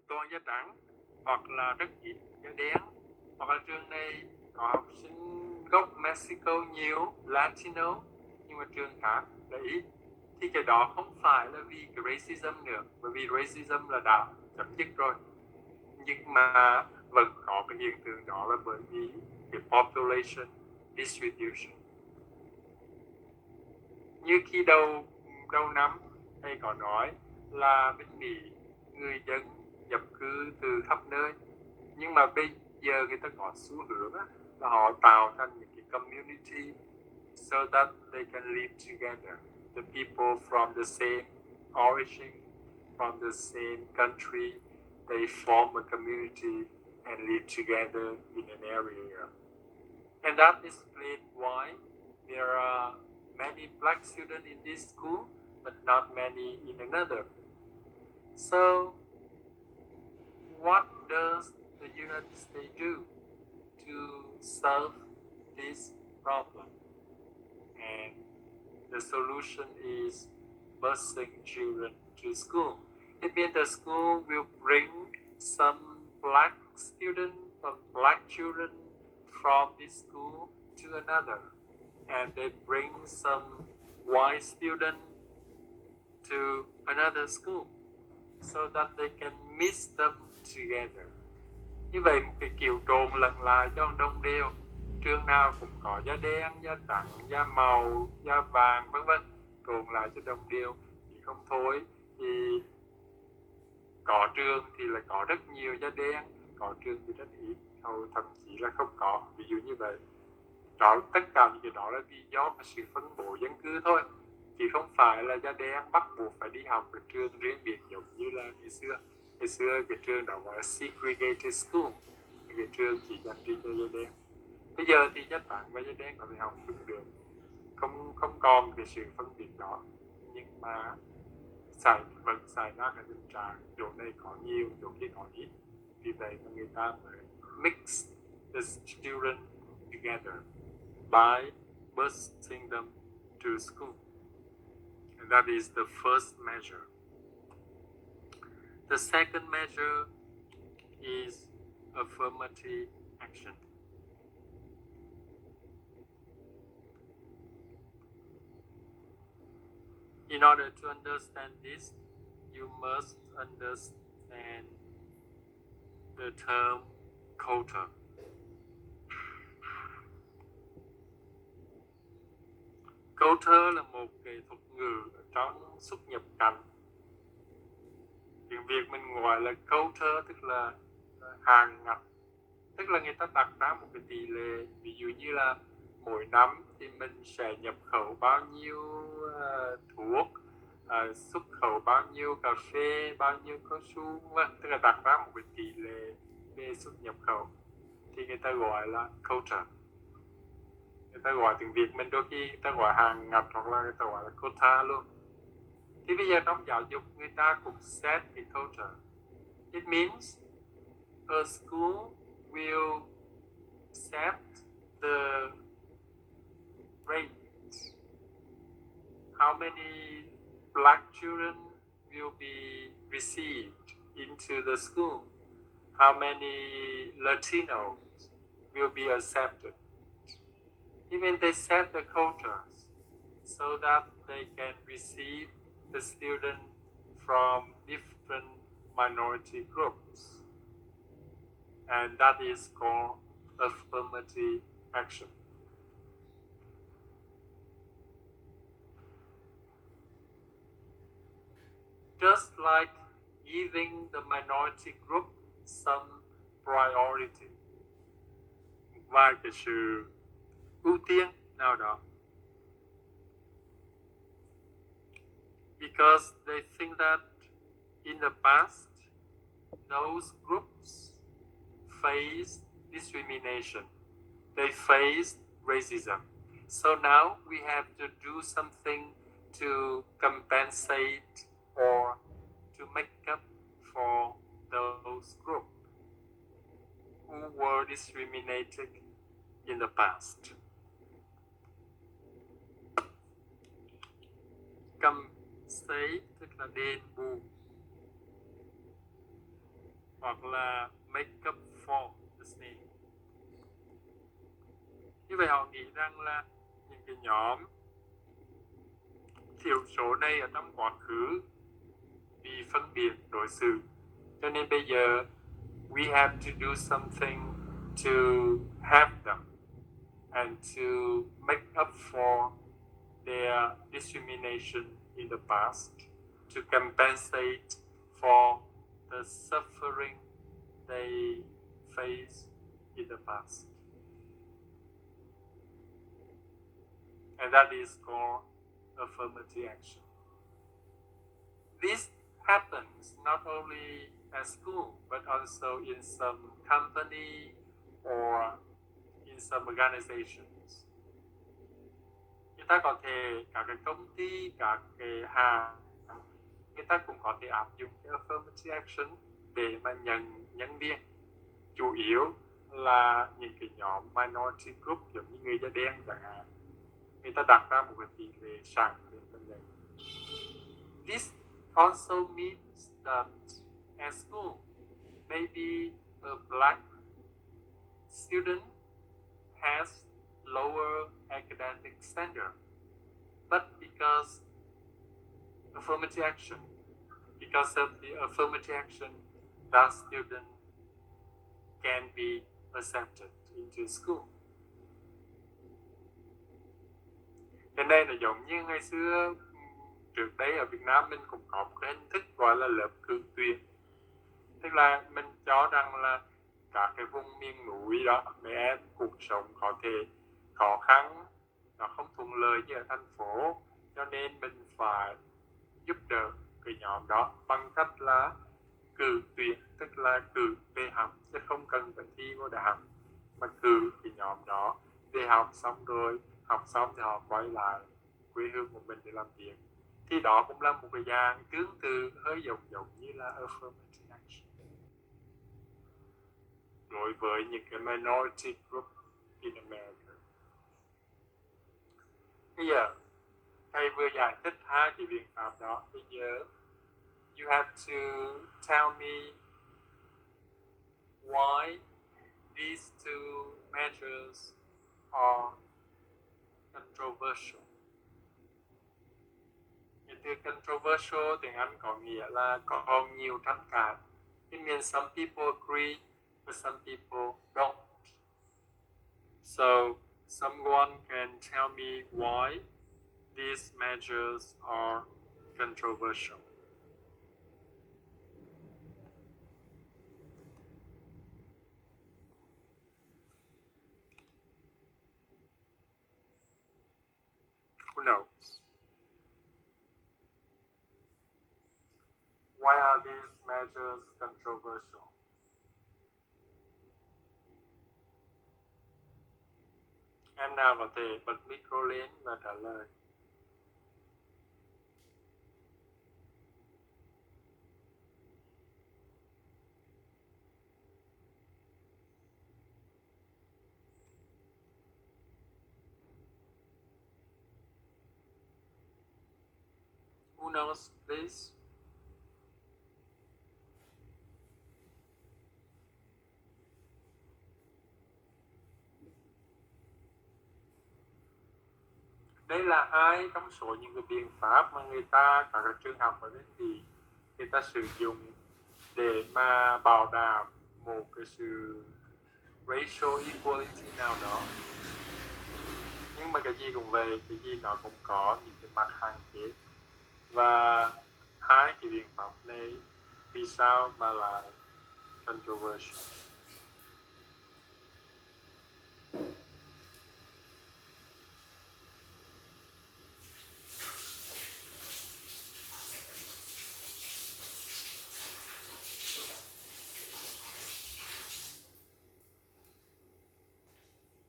toàn da trắng, hoặc là rất ít da đen, hoặc là trường này có học sinh gốc Mexico nhiều, Latino, nhưng mà trường khác là ít, thì cái đó không phải là vì cái racism nữa, bởi vì racism là đã chấm dứt rồi, nhưng mà vẫn có cái hiện tượng đó là bởi vì cái population distribution. Như khi đầu đầu năm thầy có nói là bên Mỹ người dân nhập cư từ khắp nơi, nhưng mà bây giờ người ta có xu hướng là họ tạo thành những cái community so that they can live together. The people from the same origin, from the same country, they form a community and live together in an area. And that explains why there are many black students in this school, but not many in another. So, what does the United States do to solve this problem? And the solution is busing children to school. It means the school will bring some black students or black children from this school to another, and they bring some white students to another school so that they can mix them together. Như vậy một cái kiểu trộn lẫn lại cho đồng đều, trường nào cũng có da đen, da trắng, da màu, da vàng vân vân, trộn lại cho đồng đều. Thì không thôi thì có trường thì lại có rất nhiều da đen, có trường thì rất ít, thậm chí là không có, ví dụ như vậy. Đó, tất cả những cái đó là vì do sự phân bố dân cư thôi, chứ không phải là da đen bắt buộc phải đi học ở trường riêng biệt giống như là ngày xưa. Ngày xưa cái trường đó gọi là segregated school, cái trường chỉ dành riêng cho da đen. Bây giờ thì da trắng và da đen có thể học chung được, không còn cái sự phân biệt đó, nhưng mà vẫn xảy ra cái tình trạng chỗ này có nhiều, chỗ kia có ít. Vì vậy mà người ta mới mix the children together by busing them to school. And that is the first measure. The second measure is affirmative action. In order to understand this, you must understand the term culture. Culture là một cái thuật ngữ trong xuất nhập cảnh. Tiếng Việt mình gọi là culture, tức là hàng ngạch. Tức là người ta đặt ra một cái tỷ lệ, ví dụ như là mỗi năm thì mình sẽ nhập khẩu bao nhiêu thuốc, xuất khẩu bao nhiêu cà phê, bao nhiêu cao su, tức là đặt ra một cái tỷ lệ về xuất nhập khẩu, thì người ta gọi là culture. Người ta gọi tiếng Việt mình đôi khi người ta gọi hàng ngạch, hoặc là người ta gọi là quota luôn. Thì bây giờ trong giáo dục người ta cũng set cái culture. It means a school will set the rate. How many black children will be received into the school? How many Latinos will be accepted? Even they set the quotas so that they can receive the student from different minority groups. And that is called affirmative action. Just like giving the minority group some priority, vài cái sự ưu tiên nào đó, because they think that in the past those groups faced discrimination, they faced racism. So now we have to do something to compensate or to make up for those groups who were discriminated in the past. Compensate tức là đền bù. hoặc là make up for the need. Như vậy họ nghĩ rằng là những cái nhóm thiểu số này ở trong quá khứ bị phân biệt đối xử, cho nên bây giờ we have to do something to help them and to make up for their discrimination in the past, to compensate for the suffering they faced in the past. And that is called affirmative action. This happens not only at school, but also in some company or in some organizations. Người ta có thể, các cái công ty, các cái hàng, người ta cũng có thể áp dụng cái affirmative action để mà nhận nhân viên. Chủ yếu là những cái nhóm minority group giống như người da đen chẳng hạn. Người ta đặt ra một cái tỷ lệ sẵn để vấn đề. This also means that at school, maybe a black student has lower academic standard, but because of the affirmative action, that student can be accepted into school. Cái này là giống như ngày xưa, trước đây ở Việt Nam mình cũng có một cái hình thức gọi là lớp cử tuyển. Tức là mình cho rằng là các cái vùng miền núi đó, mấy em cuộc sống có thể khó khăn, nó không thuận lợi như ở thành phố, cho nên mình phải giúp đỡ cái nhóm đó bằng cách là cử tuyển, tức là cử về học, chứ không cần phải thi vô đại học, mà cử cái nhóm đó về học xong rồi, học xong thì họ quay lại quê hương của mình để làm việc. Thì đó cũng là một cái dạng tương tự hơi giống như là affirmative action đối với những cái minority group in America. Bây giờ thầy vừa giải thích hai cái biện pháp đó. Bây giờ you have to tell me why these two measures are controversial. Cái từ controversial tiếng Anh có nghĩa là có nhiều tranh cãi. It means some people agree, but some people don't. So someone can tell me why these measures are controversial. Who knows? Why are these measures controversial? Em nào có thể bật micro lên và trả lời. Who knows this? Đây là hai trong số những cái biện pháp mà người ta, các trường học ở bên Mỹ, người ta sử dụng để mà bảo đảm một cái sự racial equality nào đó. Nhưng mà cái gì cũng vậy, cái gì nó cũng có những cái mặt hạn chế. Và hai cái biện pháp này vì sao mà lại controversial?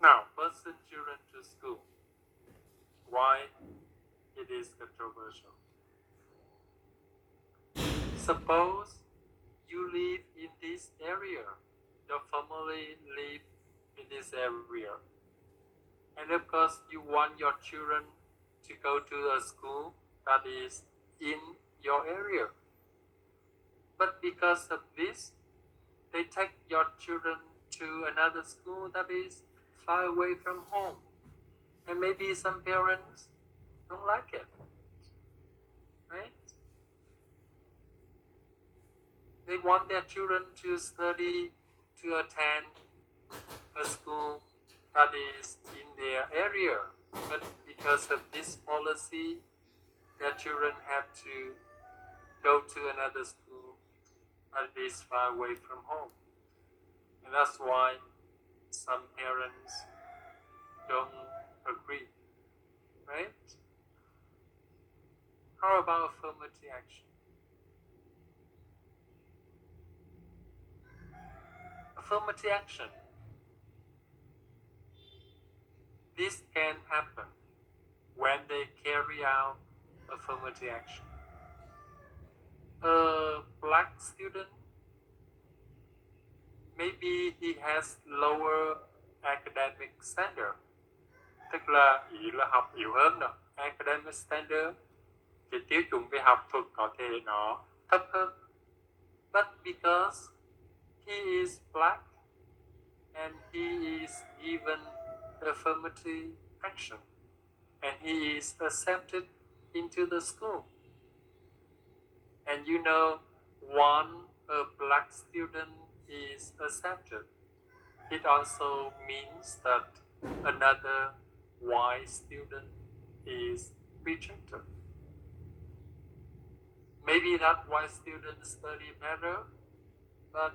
Now, busing children to school. Why it is controversial? Suppose you live in this area, your family live in this area, and of course you want your children to go to a school that is in your area. But because of this, they take your children to another school that is far away from home. And maybe some parents don't like it, right? They want their children to study, to attend a school that is in their area. But because of this policy, their children have to go to another school that is far away from home. And that's why some parents don't agree, right? How about affirmative action? Affirmative action. This can happen when they carry out affirmative action. A black student, maybe he has lower academic standard. Tức là ý là học yếu hơn đó. Academic standard, cái tiêu chuẩn về học thuật có thể nó thấp hơn. But because he is black and he is given affirmative action and he is accepted into the school. And you know, one a black student is accepted, it also means that another white student is rejected. Maybe that white student study better, but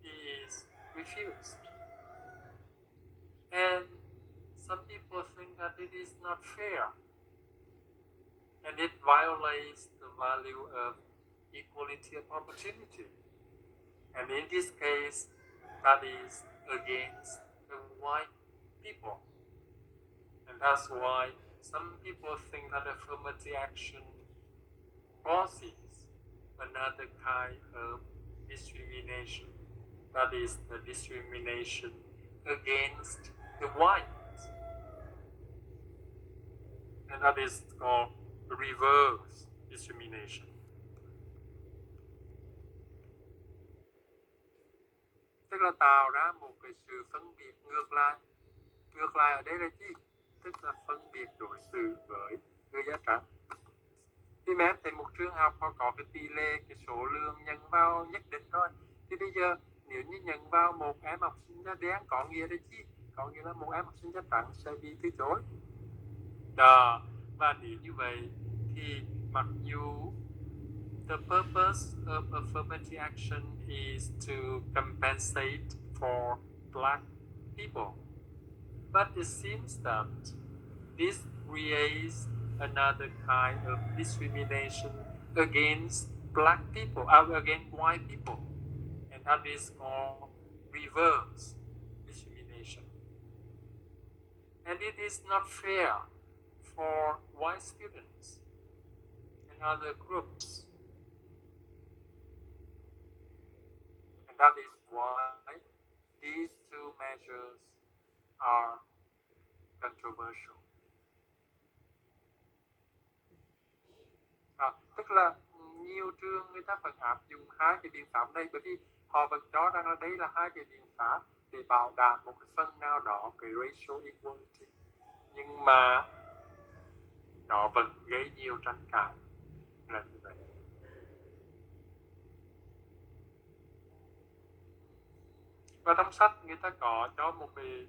he is refused. And some people think that it is not fair, and it violates the value of equality of opportunity. And in this case, that is against the white people. And that's why some people think that affirmative action causes another kind of discrimination. That is the discrimination against the whites. And that is called reverse discrimination. Tức là tạo ra một cái sự phân biệt ngược lại. Ngược lại ở đây là gì? Tức là phân biệt đối xử với người da trắng. Thì mà em thấy một trường học họ có cái tỷ lệ, cái số lượng nhận vào nhất định thôi. Thì bây giờ nếu như nhận vào một em học sinh da đen có nghĩa là gì? Có nghĩa là một em học sinh da trắng sẽ bị từ chối. Đó. Và nếu như vậy thì mặc dù the purpose of affirmative action is to compensate for black people, but it seems that this creates another kind of discrimination against black people, against white people, and that is called reverse discrimination. And it is not fair for white students and other groups. And that is why these two measures are controversial. Tức là nhiều trường người ta vẫn áp dụng hai cái biện pháp này, bởi vì họ vẫn cho rằng là đây là hai cái biện pháp để bảo đảm một cái phần nào đó cái racial equality, nhưng mà nó vẫn gây nhiều tranh cãi là như vậy. Và trong sách người ta có cho một cái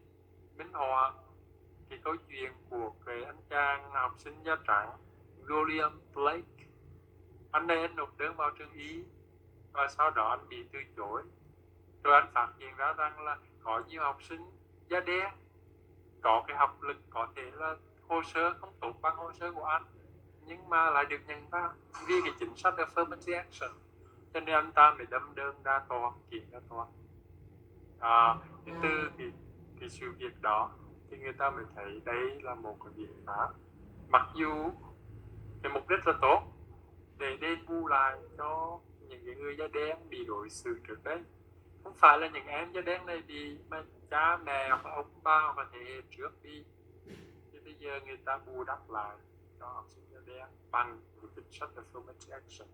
minh họa cái câu chuyện của cái anh chàng học sinh da trắng William Blake. Anh này anh nộp đơn vào trường Y và sau đó anh bị từ chối. Rồi anh phát hiện ra rằng là có nhiều học sinh da đen có cái học lực có thể là hồ sơ không tốt bằng hồ sơ của anh, nhưng mà lại được nhận vào vì cái chính sách affirmative action. Cho nên anh ta mới đâm đơn ra tòa, kiện ra tòa. Từ cái sự việc đó thì người ta mới thấy đây là một cái biện pháp, mặc dù cái mục đích là tốt để đền bù lại cho những cái người da đen bị đối xử trước đây. Không phải là những em da đen này bị mà cha mẹ hoặc ông bà hoặc là thế hệ trước đi, thì bây giờ người ta bù đắp lại cho học sinh da đen bằng cái chính sách affirmative action,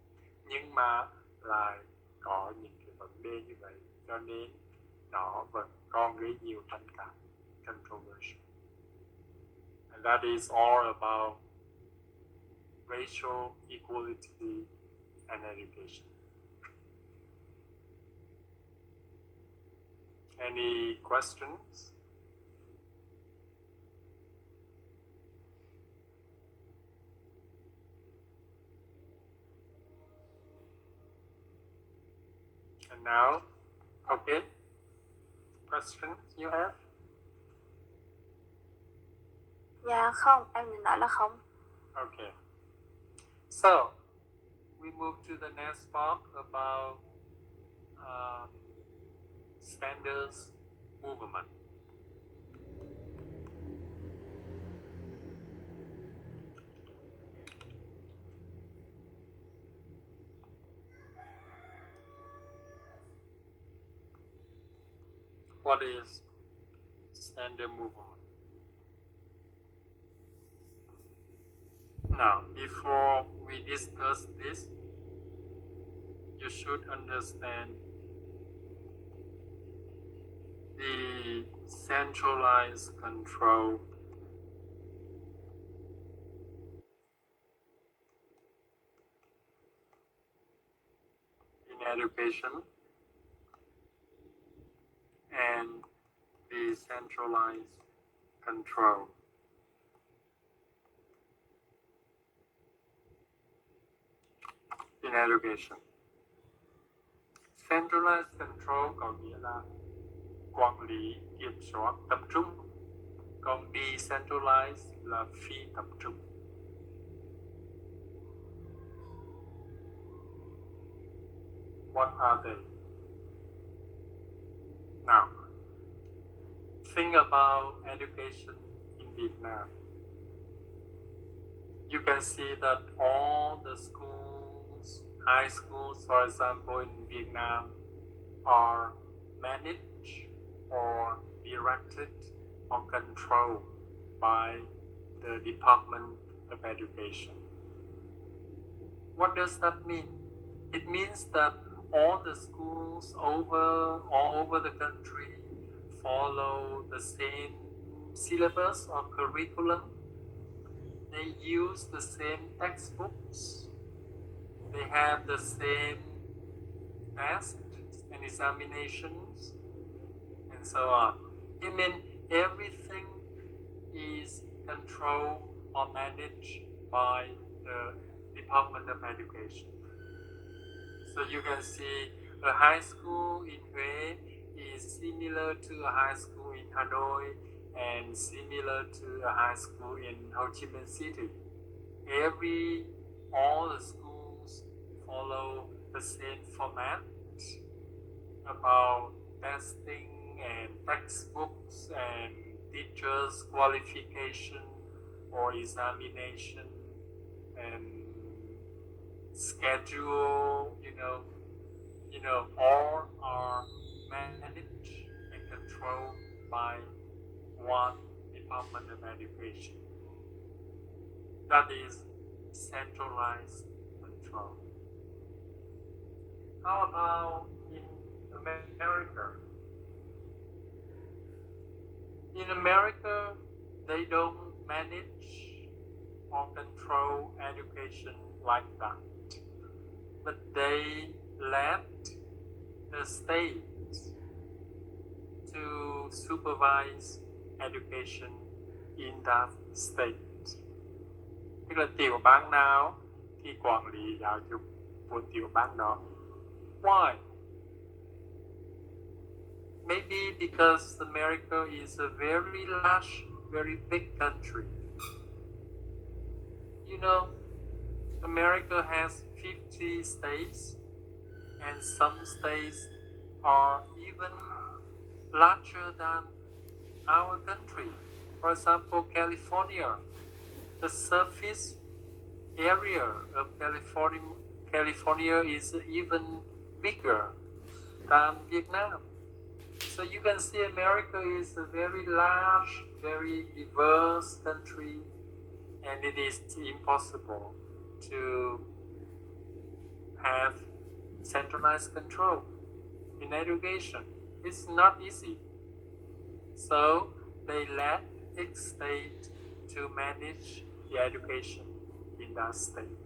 nhưng mà lại có những cái vấn đề như vậy, cho nên nó vẫn còn gây nhiều tranh cãi, controversy. And that is all about racial equality and education. Any questions? And now, okay, questions you have? Dạ không, em định nói là không. Okay. So, we move to the next part about standards movement. What is standard movement? Now, before we discuss this, you should understand the centralized control in education and the centralized control in education. Centralized control có nghĩa là quản lý, kiểm soát, tập trung. Còn decentralized là phi tập trung. What are they? Now, think about education in Vietnam. You can see that all the schools, high schools, for example, in Vietnam, are managed or directed or controlled by the Department of Education. What does that mean? It means that all the schools all over the country follow the same syllabus or curriculum. They use the same textbooks. They have the same tests and examinations and so on. I mean, everything is controlled or managed by the Department of Education. So you can see a high school in Huế is similar to a high school in Hanoi and similar to a high school in Ho Chi Minh City. All the schools follow the same format about testing and textbooks and teachers' qualification or examination and schedule, all are managed and controlled by one Department of Education. That is centralized control. How about in America? In America, they don't manage or control education like that, but they let the state to supervise education in that state. Tức là tiểu bang nào thì quản lý giáo dục của tiểu bang đó. Why? Maybe because America is a very large, very big country. America has 50 states, and some states are even larger than our country. For example, California. The surface area of California is even bigger than Vietnam. So you can see America is a very large, very diverse country, and it is impossible to have centralized control. in education. It's not easy. So they let each state to manage the education in that state.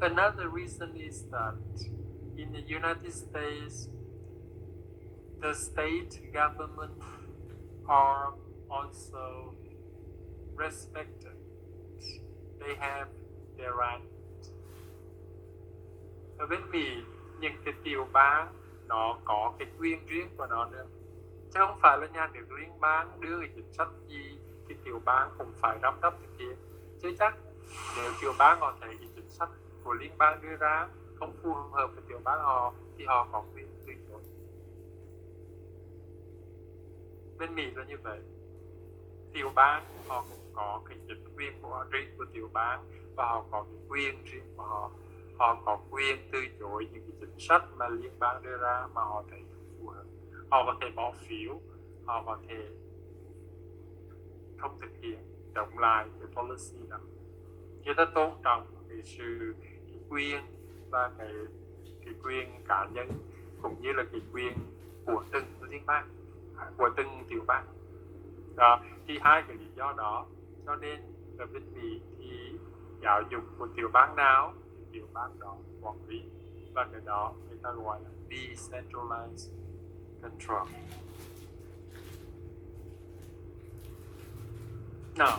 Another reason is that in the United States, the state government are also respected. They have their right. Ở bên Mỹ, những cái tiểu bang nó có cái quyền riêng của nó nữa. Chứ không phải là nhà nước liên bang đưa cái chính sách gì cái tiểu bang cũng phải nắm đắp cái kia. Chứ chắc nếu tiểu bang họ thấy cái chính sách của liên bang đưa ra không phù hợp với tiểu bang họ thì họ có quyền từ chối. Bên Mỹ là như vậy. Tiểu bang họ cũng có cái chính quyền của riêng của tiểu bang và họ có cái quyền riêng của họ. Họ có quyền từ chối những cái chính sách mà liên bang đưa ra mà họ thấy không phù hợp. Họ có thể bỏ phiếu, họ có thể không thực hiện, chống lại cái policy đó. Người ta tôn trọng cái sự cái quyền và cái quyền cá nhân cũng như là cái quyền của từng liên bang, của từng tiểu bang. Đó, thì hai cái lý do đó cho nên ở bên Mỹ thì giáo dục của tiểu bang nào thì tiểu bang đó quản lý, và cái đó người ta gọi là decentralized control. Nào,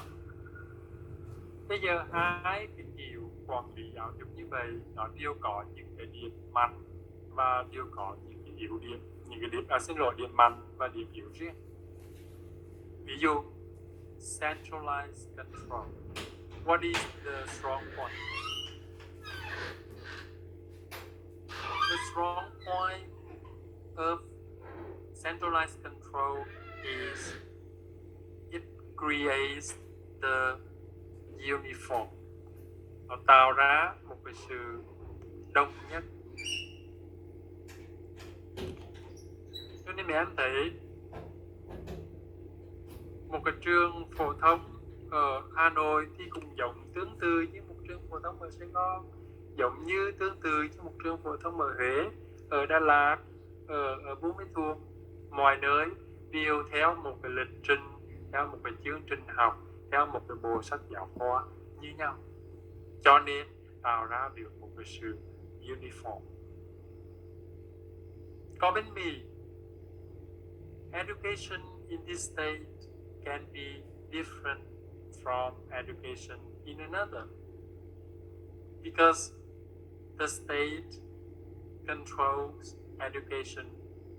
bây giờ hai cái kiểu quản lý giáo dục như vậy nó đều có những cái điểm mạnh và đều có những cái yếu điểm, những cái điểm điểm mạnh và điểm yếu riêng. Ví dụ centralized control. What is the strong point? The strong point of centralized control is it creates the uniform. Nó tạo ra một cái sự đồng nhất. Cho nên em thấy một cái trường phổ thông ở Hà Nội thì cũng giống tương tự như một trường phổ thông ở Sài Gòn, giống như tương tự như một trường phổ thông ở Huế, ở Đà Lạt, ở Buôn Ma Thuột. Mọi nơi đều theo một cái lịch trình, theo một cái chương trình học, theo một cái bộ sách giáo khoa như nhau, cho nên tạo ra được một cái sự uniform. Còn bên Mỹ, education in this state can be different from education in another, because the state controls education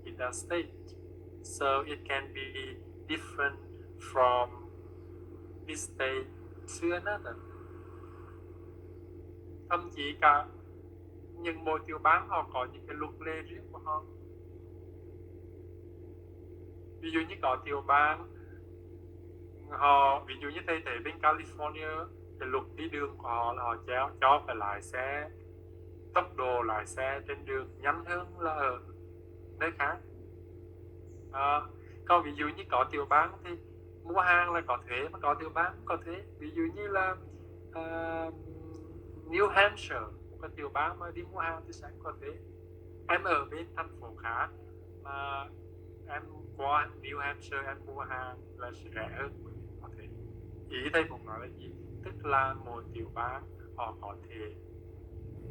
in that state, so it can be different from this state to another. Thậm chí cả những mỗi tiểu bang họ có những cái luật lệ riêng của họ. Ví dụ như có tiểu bang họ, ví dụ như thầy thấy bên California, cái luật đi đường của họ là họ cho phải lái xe, tốc độ lái xe trên đường nhanh hơn là ở nơi khác. Còn ví dụ như có tiểu bang thì mua hàng là có thuế, mà có tiểu bang không có thuế. Ví dụ như là New Hampshire, một cái tiểu bang mà đi mua hàng thì sẽ có thuế. Em ở bên thành phố khác mà em qua New Hampshire em mua hàng là sẽ rẻ hơn, có thể. Ý thầy cũng nói là gì? Tức là mỗi tiểu bang họ có thể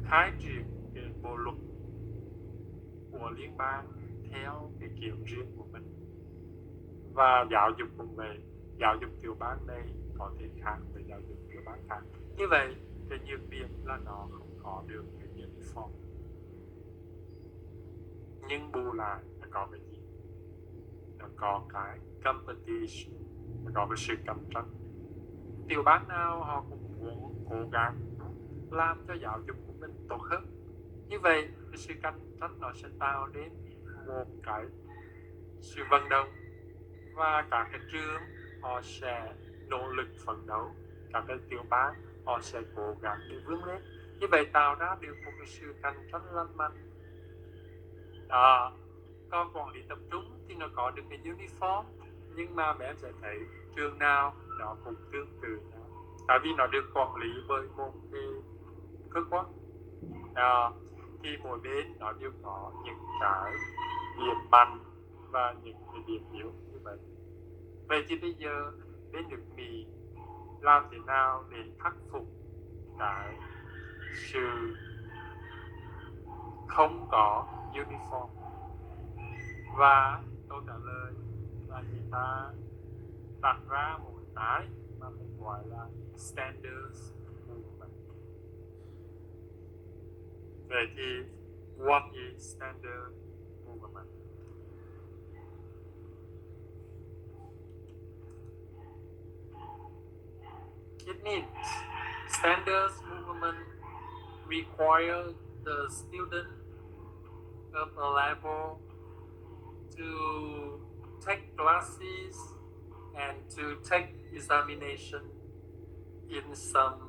khai triển cái bộ luật của liên bang theo cái kiểu riêng của mình. Và giáo dục cũng vậy, giáo dục tiểu bang này có thể khác với giáo dục tiểu bang khác. Như vậy cái nhược điểm là nó không có được cái uniform, nhưng bù lại nó có cái gì? Nó có cái competition, nó có cái sự cạnh tranh. Tiểu bang nào họ cũng muốn cố gắng làm cho giáo dục của mình tốt hơn. Như vậy cái sự cạnh tranh nó sẽ tạo nên một cái sự vận động, và các cái trường họ sẽ nỗ lực phấn đấu, các cái tiểu bang họ sẽ cố gắng để vươn lên. Như vậy tạo ra được một cái sự cạnh tranh lành mạnh. Đó. Còn quản lý tập trung thì nó có được cái uniform, nhưng mà mẹ em sẽ thấy trường nào nó cũng tương tự nhau, tại vì nó được quản lý bởi một cái cơ quan. Đó. thì mỗi bên nó đều có những cái điểm mạnh và những cái điểm yếu như vậy. Vậy thì bây giờ bên nước Mỹ làm thế nào để khắc phục cái sự không có uniform? Và câu trả lời là người ta đặt ra một cái mà mình gọi là standards movement. Vậy thì what is standard movement? It means standards movement require the student of a level to take classes and to take examination in some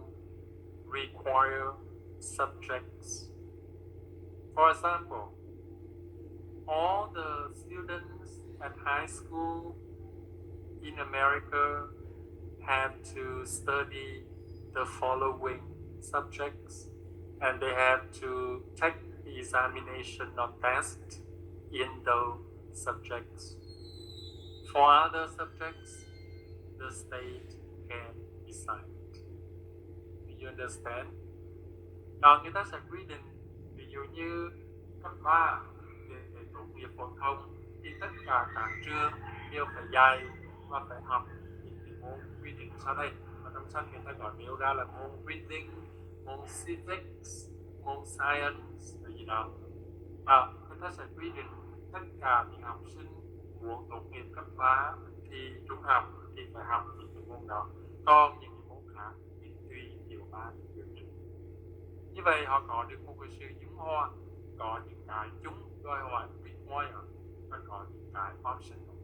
required subjects. For example, all the students at high school in America have to study the following subjects, and they have to take the examination or test in those subjects. For other subjects, the state can decide. Do you understand? Người ta sẽ quy định, ví dụ như cấp 3 để tốt nghiệp phổ thông thì tất cả các trường đều phải dạy và phải học những cái môn quy định sau đây. Và trong sách người ta gọi nêu ra là môn reading, môn civics, môn science và gì đó. Người ta sẽ quy định tất cả những học sinh muốn tốt nghiệp cấp 3 thì trung học thì phải học những cái môn đó. Còn những cái môn khác thì tùy tiểu ban điều chỉnh. Như vậy họ có được một cái sự dung hòa, có những cái chúng đòi hỏi require và có những cái optional.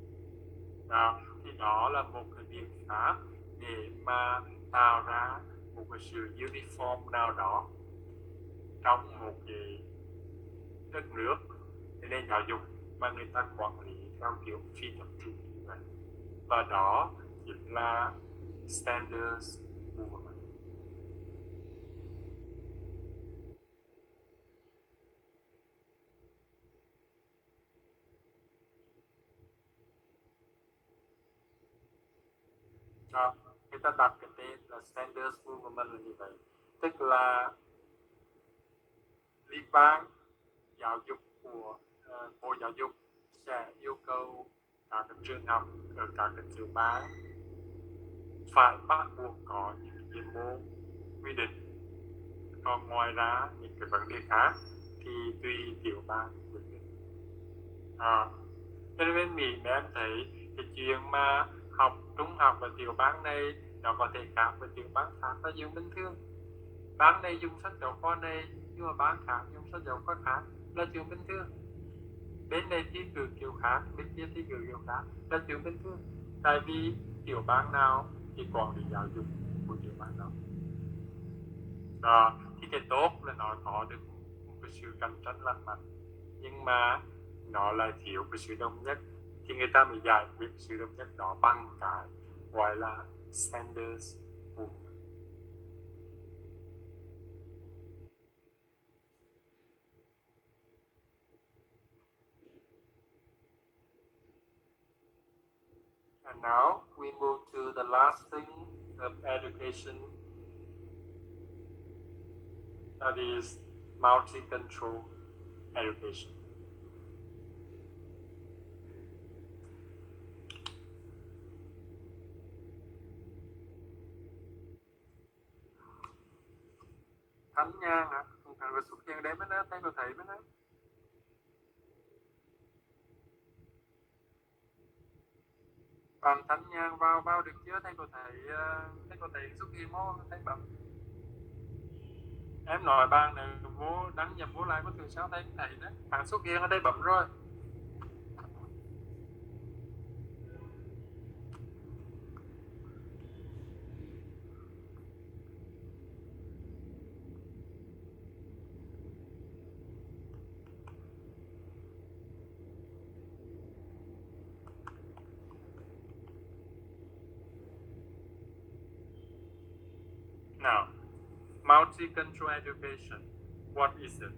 Thì đó là một cái biện pháp để mà tạo ra một cái sự uniform nào đó trong một cái đất nước, cái nền giáo dục mà người ta quản lý theo kiểu phi tập trung như vậy. Và đó chính là standards movement. Người ta đặt cái tên là standards movement là như vậy, tức là liên bang giáo dục của Bộ Giáo dục sẽ yêu cầu các trường học ở các tiểu bang phải bắt buộc có những cái môn quy định. Còn ngoài ra những cái vấn đề khác thì tùy tiểu bang quyết định. Cho nên bên Mỹ mấy em thấy cái chuyện mà học trung học ở tiểu bang này nó có thể khác với tiểu bang khác là chuyện bình thường. Bang này dùng sách giáo khoa này nhưng mà bang khác dùng sách giáo khoa khác là chuyện bình thường. Bên này thi cử kiểu khác, bên kia thi cử kiểu khác là chuyện bình thường. Tại vì tiểu bang nào thì quản lý giáo dục của tiểu bang đó. Thì cái tốt là nó có được một cái sự cạnh tranh lành mạnh, nhưng mà nó lại thiếu cái sự đồng nhất, thì người ta mới giải quyết sự đồng nhất đó bằng cái gọi là standards movement. And now we move to the last thing of education, that is multi-control education. Thánh nhang hả? Thằng vừa xuất hiện đấy mới nói, thấy cô thầy mới nói. Còn thánh nhang vào được chưa? Thấy cô thầy xuất hiện mô, thấy bấm. Em nói bạn này vô đăng nhập vô lại có từ sao thấy thầy đó. Thằng xuất hiện ở đây bấm rồi. Now, multi-control education, what is it?